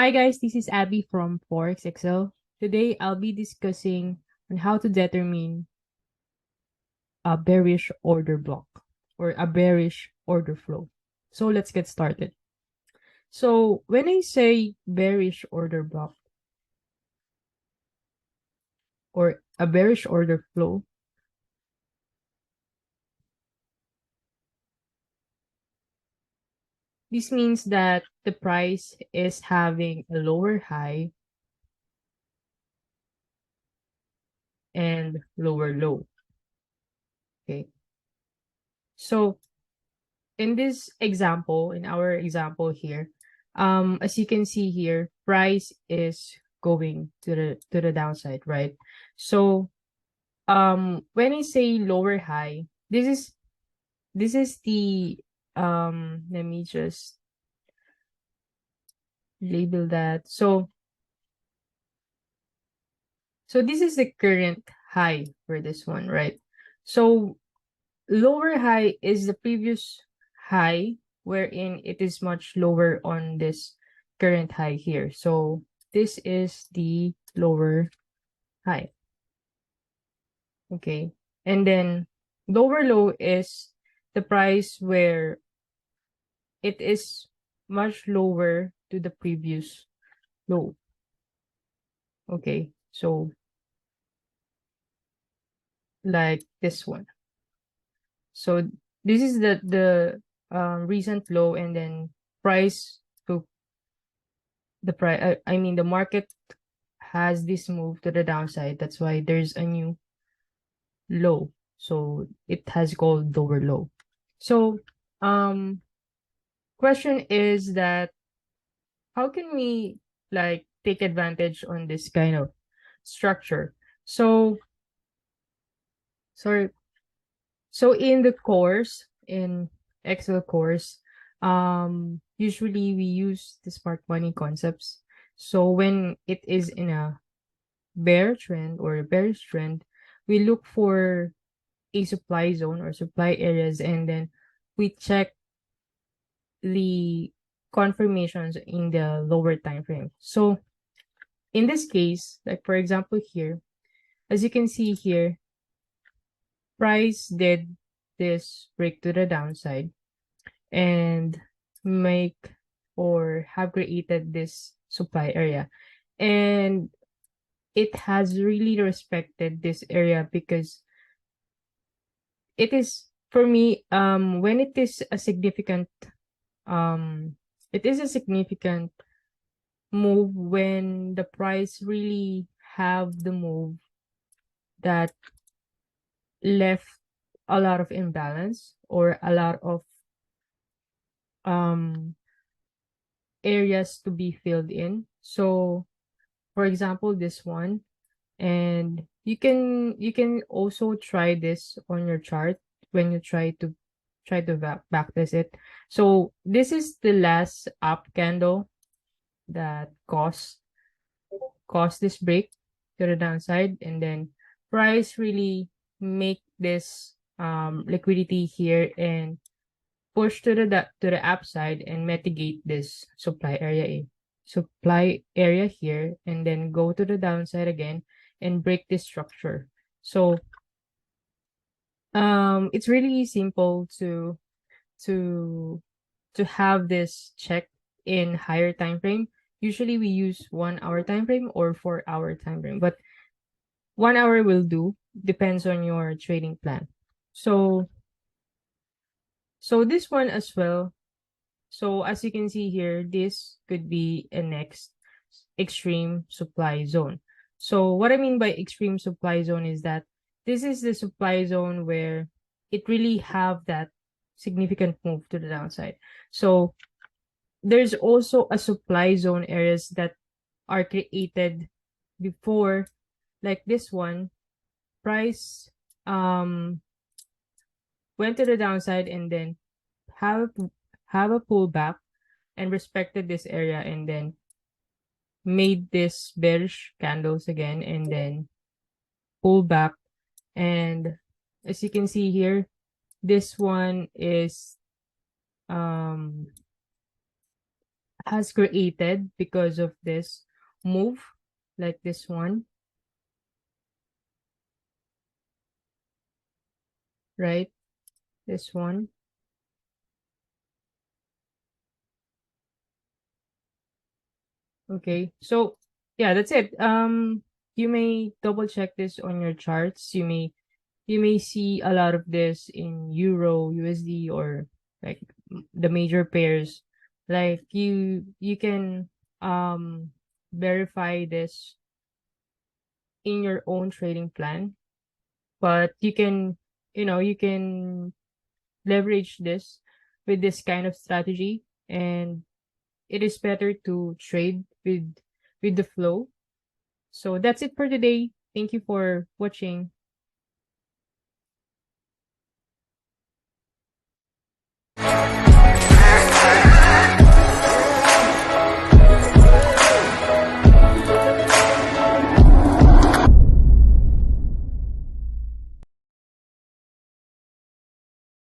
Hi guys, this is Abby from Forex Excel. Today I'll be discussing on how to determine a bearish order block or a bearish order flow. So let's get started. So when I say bearish order block or a bearish order flow, this means that the price is having a lower high and lower low. Okay. So in this example, in our example here, as you can see here, price is going to the downside, right? So when I say lower high, this is the let me just label that. So this is the current high for this one, right? So lower high is the previous high wherein it is much lower on this current high here. So this is the lower high. Okay. And then lower low is the price where it is much lower to the previous low. Okay. So like this one. So this is the recent low, and then price to the price. I mean the market has this move to the downside. That's why there's a new low. So it has called lower low. So question is that how can we like take advantage on this kind of structure? So sorry. So in the course, in Excel course, usually we use the smart money concepts. So when it is in a bear trend or a bearish trend, we look for a supply zone or supply areas, and then we check the confirmations in the lower time frame. So in this case, like for example here, as you can see here, price did this break to the downside and make or have created this supply area. And it has really respected this area because it is for me when um it is a significant move when the price really have the move that left a lot of imbalance or a lot of um areas to be filled in. So for example this one, and you can also try this on your chart when you try to backtest it. So this is the last up candle that caused this break to the downside, and then price really make this liquidity here and push to the upside and mitigate this supply area here, and then go to the downside again and break this structure. So it's really simple to to have this check in higher time frame. Usually we use 1 hour time frame or 4 hour time frame, but 1 hour will do, depends on your trading plan. So this one as well. So as you can see here, this could be a next extreme supply zone. So what I mean by extreme supply zone is that this is the supply zone where it really have that significant move to the downside. So there's also a supply zone areas that are created before, like this one. Price went to the downside and then have have a pullback and respected this area, and then made this bearish candles again, and then pull back. And as you can see here, this one is has created because of this move, like this one, right? This one. Okay. So yeah, that's it. You may double check this on your charts. You may see a lot of this in Euro, USD, or like the major pairs. Like you can verify this in your own trading plan, but you can leverage this with this kind of strategy, and it is better to trade with the flow. So that's it for today. Thank you for watching.